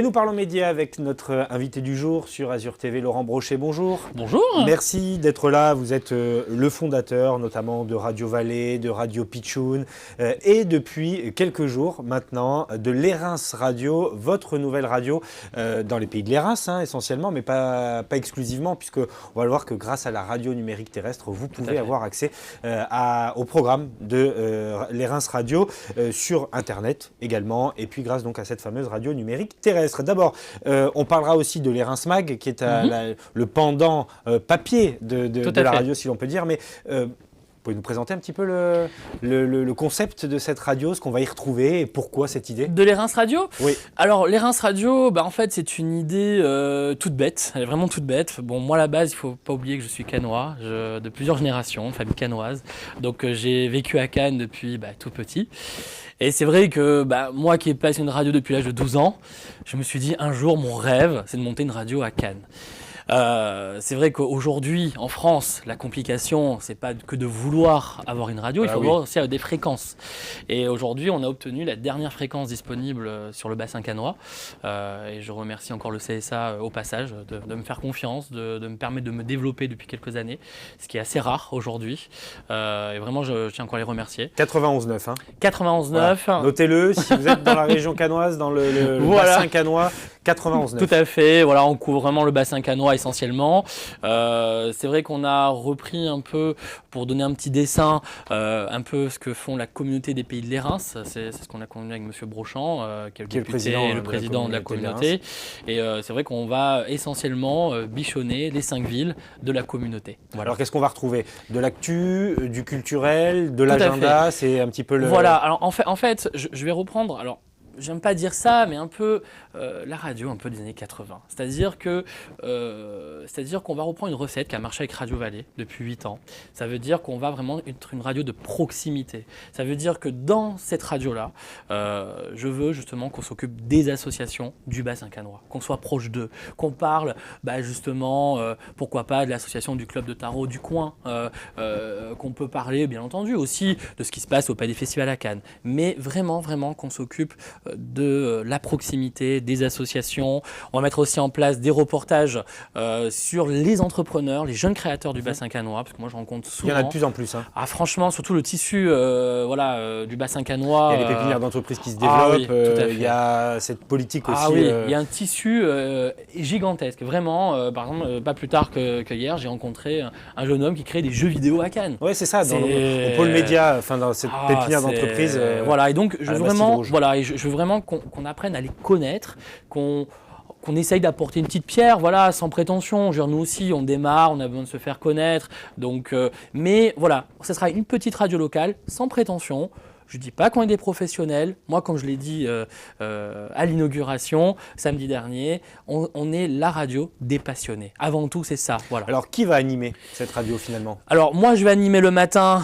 Et nous parlons médias avec notre invité du jour sur Azure TV, Laurent Brochet. Bonjour. Bonjour. Merci d'être là. Vous êtes le fondateur notamment de Radio Vallée, de Radio Pitchoun et depuis quelques jours maintenant de l'Érins Radio, votre nouvelle radio dans les pays de l'Érins essentiellement, mais pas exclusivement, puisque on va le voir que grâce à la radio numérique terrestre, vous pouvez avoir accès au programme de l'Érins Radio sur Internet également, et puis grâce donc à cette fameuse radio numérique terrestre. D'abord, on parlera aussi de l'Érins Mag, qui est le pendant papier de la radio, si l'on peut dire, mais vous pouvez nous présenter un petit peu le concept de cette radio, ce qu'on va y retrouver et pourquoi cette idée? De l'Érins Radio? Oui. Alors, l'Érins Radio, en fait, c'est une idée toute bête. Elle est vraiment toute bête. Bon, moi, à la base, il ne faut pas oublier que je suis cannois, de plusieurs générations, famille cannoise. Donc, j'ai vécu à Cannes depuis tout petit. Et c'est vrai que moi qui ai passionné de radio depuis l'âge de 12 ans, je me suis dit un jour, mon rêve, c'est de monter une radio à Cannes. C'est vrai qu'aujourd'hui, en France, la complication, c'est pas que de vouloir avoir une radio, il faut avoir aussi des fréquences. Et aujourd'hui, on a obtenu la dernière fréquence disponible sur le bassin cannois. Et je remercie encore le CSA au passage de me faire confiance, de me permettre de me développer depuis quelques années, ce qui est assez rare aujourd'hui. Et vraiment, je tiens encore à les remercier. 91.9. 91.9. Voilà. Notez-le, si vous êtes dans la région cannoise, dans le bassin cannois, 91.9. Tout à fait, voilà, on couvre vraiment le bassin cannois essentiellement. C'est vrai qu'on a repris un peu, pour donner un petit dessin, un peu ce que font la communauté des pays de l'Érins. C'est ce qu'on a convenu avec M. Brochant, qui est le président de la communauté. Et c'est vrai qu'on va essentiellement bichonner les 5 villes de la communauté. Voilà. Alors qu'est-ce qu'on va retrouver? De l'actu, du culturel, de l'agenda, c'est un petit peu le... Voilà, alors en fait je vais reprendre... Alors, j'aime pas dire ça, mais un peu la radio un peu des années 80. C'est-à-dire qu'on va reprendre une recette qui a marché avec Radio Vallée depuis 8 ans. Ça veut dire qu'on va vraiment être une radio de proximité. Ça veut dire que dans cette radio-là, je veux justement qu'on s'occupe des associations du bassin cannois, qu'on soit proche d'eux, qu'on parle justement, pourquoi pas, de l'association du club de tarot du coin, qu'on peut parler bien entendu aussi de ce qui se passe au Palais Festival à Cannes, mais vraiment qu'on s'occupe de la proximité, des associations. On va mettre aussi en place des reportages sur les entrepreneurs, les jeunes créateurs du bassin cannois, parce que moi je rencontre souvent... Il y en a de plus en plus. Ah, franchement, surtout le tissu du bassin cannois. Il y a les pépinières d'entreprises qui se développent, il y a cette politique aussi. Ah oui, il y a un tissu gigantesque. Vraiment, par exemple, pas plus tard que hier, j'ai rencontré un jeune homme qui crée des jeux vidéo à Cannes. Oui, c'est ça, au pôle média, dans cette pépinière d'entreprise. Voilà, et donc je veux vraiment qu'on apprenne à les connaître, qu'on essaye d'apporter une petite pierre, voilà, sans prétention. Genre, nous aussi, on démarre, on a besoin de se faire connaître. Donc, mais voilà, ce sera une petite radio locale, sans prétention. Je ne dis pas qu'on est des professionnels. Moi, comme je l'ai dit à l'inauguration, samedi dernier, on est la radio des passionnés. Avant tout, c'est ça. Voilà. Alors, qui va animer cette radio finalement? Alors, moi, je vais animer le matin,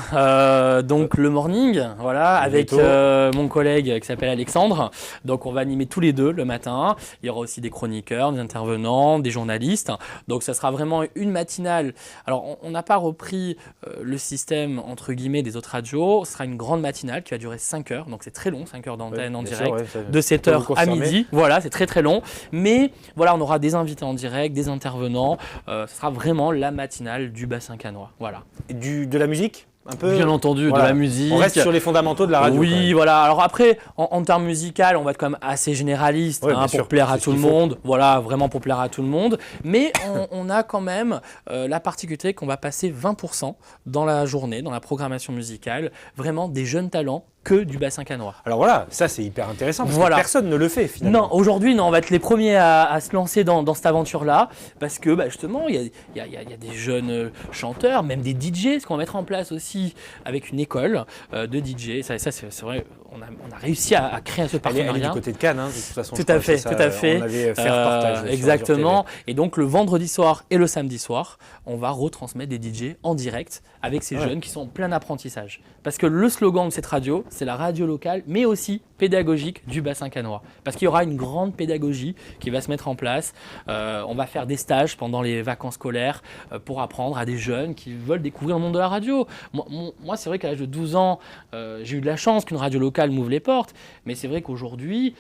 donc le morning, voilà, avec mon collègue qui s'appelle Alexandre. Donc, on va animer tous les deux le matin. Il y aura aussi des chroniqueurs, des intervenants, des journalistes. Donc, ça sera vraiment une matinale. Alors, on n'a pas repris le système, entre guillemets, des autres radios. Ce sera une grande matinale qui va durer 5 heures, donc c'est très long, 5 heures d'antenne en direct, de 7h à midi, voilà, c'est très long, mais voilà, on aura des invités en direct, des intervenants, ce sera vraiment la matinale du bassin cannois, voilà. Et de la musique? Un peu, bien entendu, voilà. De la musique. On reste sur les fondamentaux de la radio. Oui, voilà. Alors après, en termes musical, on va être quand même assez généraliste pour plaire à tout le monde. Voilà, vraiment pour plaire à tout le monde. Mais on a quand même la particularité qu'on va passer 20% dans la journée, dans la programmation musicale, vraiment des jeunes talents que du bassin cannois. Alors voilà, ça c'est hyper intéressant parce que personne ne le fait finalement. Non, aujourd'hui, on va être les premiers à se lancer dans cette aventure-là parce que justement, il y a des jeunes chanteurs, même des DJ, ce qu'on va mettre en place aussi avec une école de DJ. Ça c'est vrai, on a réussi à créer ce partenariat. Elle est du côté de Cannes, de toute façon. Tout à fait. On avait fait reportage. Exactement. Et donc le vendredi soir et le samedi soir, on va retransmettre des DJ en direct avec ces jeunes qui sont en plein apprentissage. Parce que le slogan de cette radio, c'est la radio locale, mais aussi pédagogique du bassin cannois. Parce qu'il y aura une grande pédagogie qui va se mettre en place. On va faire des stages pendant les vacances scolaires pour apprendre à des jeunes qui veulent découvrir le monde de la radio. Moi c'est vrai qu'à l'âge de 12 ans, j'ai eu de la chance qu'une radio locale local m'ouvre les portes. Mais c'est vrai qu'aujourd'hui,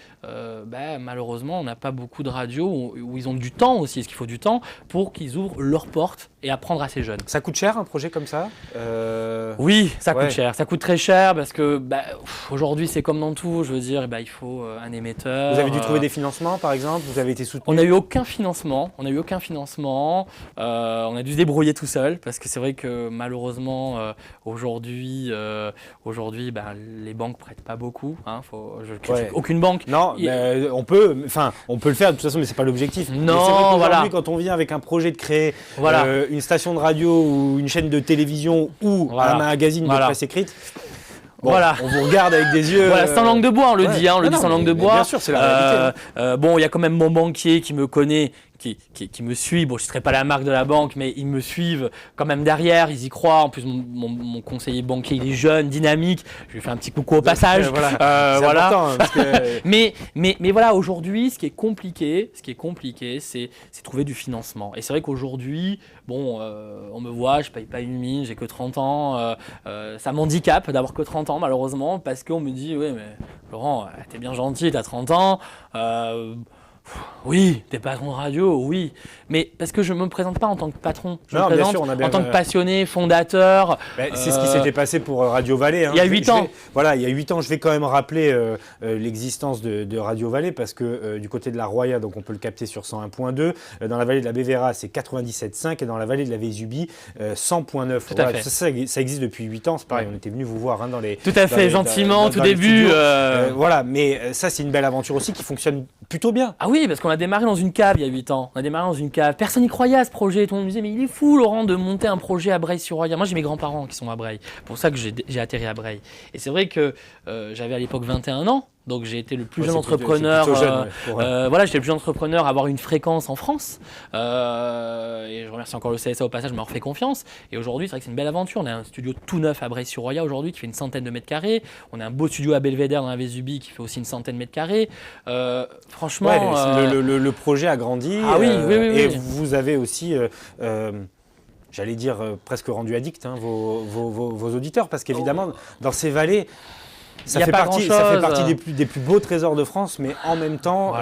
malheureusement, on n'a pas beaucoup de radios où ils ont du temps aussi, parce qu'il faut du temps pour qu'ils ouvrent leurs portes et apprendre à ces jeunes. Ça coûte cher un projet comme ça Oui, ça coûte cher. Ça coûte très cher parce que aujourd'hui, c'est comme dans tout. Je veux dire, il faut un émetteur. Vous avez dû trouver des financements, par exemple? Vous avez été soutenu? On n'a eu aucun financement. On a dû se débrouiller tout seul parce que c'est vrai que malheureusement, aujourd'hui, les banques prêtent pas beaucoup. Je critique aucune banque. Non, on peut le faire de toute façon, mais c'est pas l'objectif. Non, c'est vrai qu'aujourd'hui, voilà. quand on vient avec un projet de créer une station de radio ou une chaîne de télévision ou un magazine de presse écrite, on vous regarde avec des yeux. Sans langue de bois, on le dit. On le dit sans langue de bois. Bien sûr, c'est la réalité. Il y a quand même mon banquier qui me connaît, qui me suit. Bon, je ne serai pas la marque de la banque, mais ils me suivent quand même derrière. Ils y croient. En plus, mon conseiller banquier, il est jeune, dynamique. Je lui fais un petit coucou au passage. C'est important, parce que... mais voilà, aujourd'hui, ce qui est compliqué, c'est trouver du financement. Et c'est vrai qu'aujourd'hui, on me voit, je ne paye pas une mine, j'ai que 30 ans. Ça m'handicape d'avoir que 30 ans, malheureusement, parce qu'on me dit, oui, mais Laurent, t'es bien gentil, t'as 30 ans. Oui, t'es patron de radio, oui. Mais parce que je ne me présente pas en tant que patron. Je me présente en tant que passionné, fondateur. C'est ce qui s'était passé pour Radio Valais. Il y a 8 ans. Il y a 8 ans. Je vais quand même rappeler l'existence de Radio Valais parce que du côté de la Roya, donc on peut le capter sur 101.2. Dans la vallée de la Bévéra, c'est 97.5 et dans la vallée de la Vésubie, 100.9. Ça existe depuis 8 ans. C'est pareil, on était venu vous voir dans les... Tout à fait, gentiment, tout début. Mais ça, c'est une belle aventure aussi qui fonctionne plutôt bien. Ah oui, parce qu'on a démarré dans une cave il y a 8 ans. Personne n'y croyait à ce projet. Tout le monde me disait, mais il est fou, Laurent, de monter un projet à Breil-sur-Roya. Moi, j'ai mes grands-parents qui sont à Breil. C'est pour ça que j'ai atterri à Breil. Et c'est vrai que j'avais à l'époque 21 ans. Donc j'ai été le plus jeune entrepreneur. J'étais le plus jeune entrepreneur à avoir une fréquence en France. Et je remercie encore le CSA au passage, m'a refait confiance. Et aujourd'hui, c'est vrai que c'est une belle aventure. On a un studio tout neuf à Breil-sur-Roya aujourd'hui qui fait une centaine de mètres carrés. On a un beau studio à Belvédère dans la Vésubie qui fait aussi une centaine de mètres carrés. Franchement, le projet a grandi. Ah oui. Et vous avez aussi. J'allais dire presque rendu addict vos auditeurs parce qu'évidemment dans ces vallées ça fait partie des plus beaux trésors de France, mais en même temps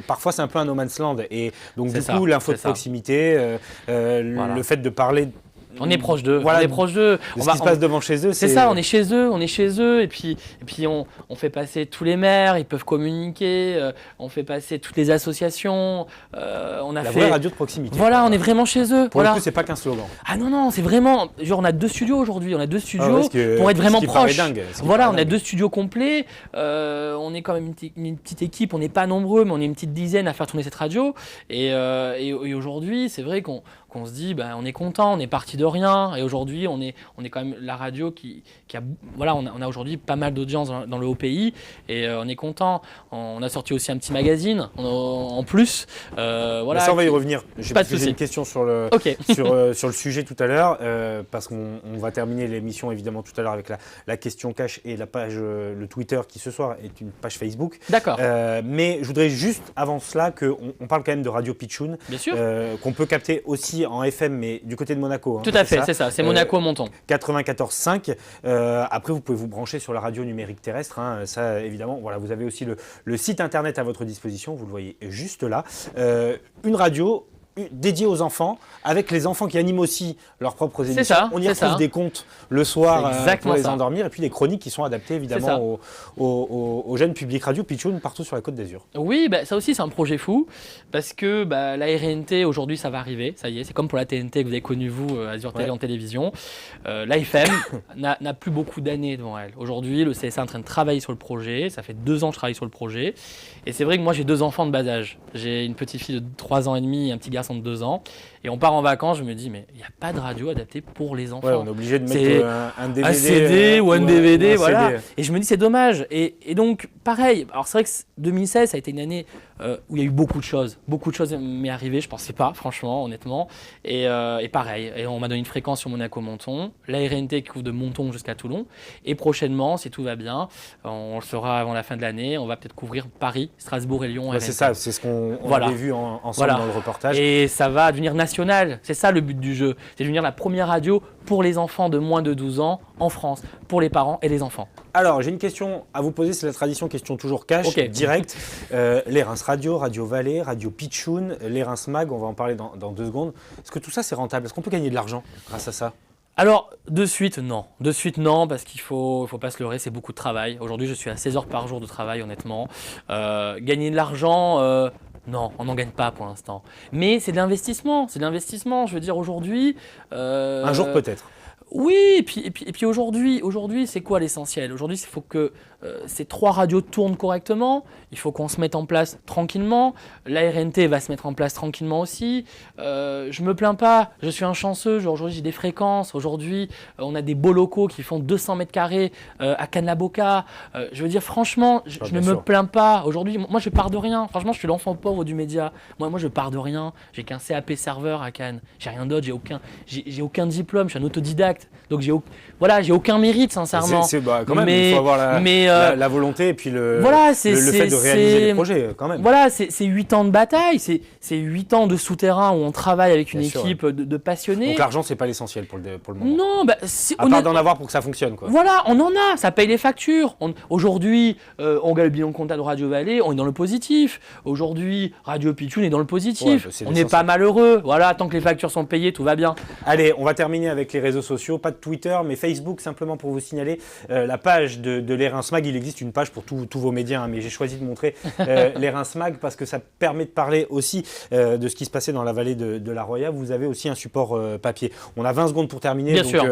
parfois c'est un peu un no man's land et donc du coup l'info de proximité, le fait de parler. On est proche d'eux. Ce qui se passe devant chez eux. C'est ça, on est chez eux. Et puis on fait passer tous les maires, ils peuvent communiquer. On fait passer toutes les associations. Vraie radio de proximité. Voilà, on est vraiment chez eux. Pour le coup, c'est pas qu'un slogan. Ah non, c'est vraiment. On a 2 studios aujourd'hui. On a 2 studios pour être vraiment proches. On a 2 studios complets. On est quand même une petite équipe. On n'est pas nombreux, mais on est une petite dizaine à faire tourner cette radio. Et aujourd'hui, c'est vrai qu'on se dit, on est content, on est parti de rien, et aujourd'hui on est quand même la radio qui a, on a aujourd'hui pas mal d'audience dans le haut pays, et on est content. On a sorti aussi un petit magazine en plus. Ça on va y revenir. J'ai une question sur le sujet tout à l'heure, parce qu'on va terminer l'émission évidemment tout à l'heure avec la question cash et la page, le Twitter qui ce soir est une page Facebook. D'accord. Mais je voudrais juste avant cela qu'on parle quand même de Radio Pitchoun, bien sûr, qu'on peut capter aussi en FM, mais du côté de Monaco. Tout à fait, c'est ça, c'est Monaco-Monton. 94.5. Après, vous pouvez vous brancher sur la radio numérique terrestre. Ça, évidemment, vous avez aussi le site internet à votre disposition. Vous le voyez juste là. Une radio dédié aux enfants, avec les enfants qui animent aussi leurs propres émissions. C'est ça, on y retrouve des contes le soir pour les endormir, et puis des chroniques qui sont adaptées évidemment aux jeunes publics radio Pitchoun partout sur la Côte d'Azur. Oui, ça aussi c'est un projet fou, parce que la RNT aujourd'hui ça va arriver, ça y est, c'est comme pour la TNT que vous avez connu vous, Azur Télé en télévision. L'AFM n'a plus beaucoup d'années devant elle. Aujourd'hui, le CSA est en train de travailler sur le projet, ça fait 2 ans que je travaille sur le projet, et c'est vrai que moi j'ai 2 enfants de bas âge. J'ai une petite fille de 3 ans et demi et un petit garçon de 2 ans, et on part en vacances, je me dis mais il n'y a pas de radio adaptée pour les enfants. On est obligé de mettre un DVD, un CD ou un DVD, voilà. CD. Et je me dis c'est dommage. Et donc pareil, alors c'est vrai que 2016 ça a été une année où il y a eu beaucoup de choses m'est arrivé, je pensais pas franchement, honnêtement. Et pareil, et on m'a donné une fréquence sur Monaco-Monton, la RNT qui couvre de Monton jusqu'à Toulon, et prochainement, si tout va bien, on le fera avant la fin de l'année, on va peut-être couvrir Paris, Strasbourg et Lyon. C'est ça, c'est ce qu'on avait vu ensemble dans le reportage. Et ça va devenir national. C'est ça le but du jeu. C'est de devenir la première radio pour les enfants de moins de 12 ans en France, pour les parents et les enfants. Alors, j'ai une question à vous poser, c'est la tradition question toujours cash, direct. Les Reims Radio, Radio Vallée, Radio Pitchoun, les Reims Mag, on va en parler dans 2 secondes. Est-ce que tout ça c'est rentable? Est-ce qu'on peut gagner de l'argent grâce à ça? Alors, de suite, non. De suite, non, parce qu'il faut pas se leurrer, c'est beaucoup de travail. Aujourd'hui, je suis à 16 heures par jour de travail, honnêtement. Gagner de l'argent, non, on n'en gagne pas pour l'instant. Mais c'est de l'investissement, Je veux dire, aujourd'hui… Un jour peut-être. Oui, et puis aujourd'hui, c'est quoi l'essentiel? Aujourd'hui, il faut que ces 3 radios tournent correctement. Il faut qu'on se mette en place tranquillement. La RNT va se mettre en place tranquillement aussi. Je me plains pas, je suis un chanceux. Aujourd'hui, j'ai des fréquences. Aujourd'hui, on a des beaux locaux qui font 200 mètres carrés à Cannes-la-Boca. Je veux dire, franchement, je ne me plains pas. Aujourd'hui, moi, je pars de rien. Franchement, je suis l'enfant pauvre du média. Moi, je pars de rien. J'ai qu'un CAP serveur à Cannes. J'ai rien d'autre. J'ai aucun diplôme. Je suis un autodidacte. Donc j'ai aucun mérite sincèrement. Quand même, il faut avoir la volonté et puis le fait de réaliser les projets quand même. Voilà, c'est 8 ans de bataille, c'est 8 ans de souterrain où on travaille avec une équipe de passionnés. Donc l'argent c'est pas l'essentiel pour le moment. Non, à part d'en avoir pour que ça fonctionne quoi. Voilà, on en a, ça paye les factures. Aujourd'hui, on gagne le bilan comptable de Radio Vallée, on est dans le positif. Aujourd'hui, Radio Pitchoun est dans le positif. On n'est pas malheureux. Voilà, tant que les factures sont payées, tout va bien. Allez, on va terminer avec les réseaux sociaux. Pas de Twitter, mais Facebook, simplement pour vous signaler la page de les Reims Mag. Il existe une page pour tous vos médias, mais j'ai choisi de montrer les Reims Mag parce que ça permet de parler aussi de ce qui se passait dans la vallée de la Roya. Vous avez aussi un support papier. On a 20 secondes pour terminer. Bien sûr.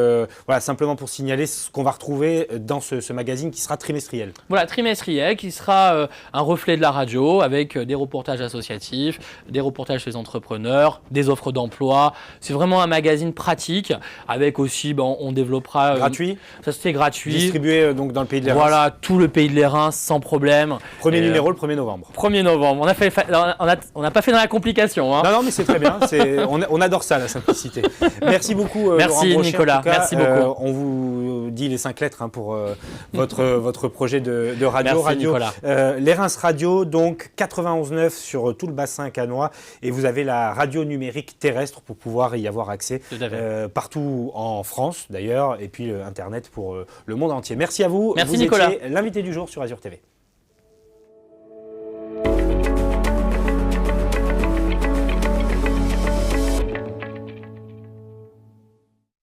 Voilà, simplement pour signaler ce qu'on va retrouver dans ce magazine qui sera trimestriel. Voilà, trimestriel, qui sera un reflet de la radio avec des reportages associatifs, des reportages chez les entrepreneurs, des offres d'emploi. C'est vraiment un magazine pratique avec aussi on développera… Gratuit. Ça c'est gratuit. Distribué donc dans le pays de les Reims. Voilà, tout le pays de les Reims sans problème. Premier numéro le 1er novembre. 1er novembre. On n'a pas fait dans la complication. Hein. Non, mais c'est très bien. On adore ça, la simplicité. Merci beaucoup, merci Laurent Nicolas. Merci beaucoup. On vous dit les 5 lettres pour votre projet de radio. Merci Nicolas. Les Reims Radio, donc 91.9 sur tout le bassin cannois. Et vous avez la radio numérique terrestre pour pouvoir y avoir accès partout en France d'ailleurs, et puis Internet pour le monde entier. Merci à vous. Merci vous Nicolas. étiez l'invité du jour sur Azure TV.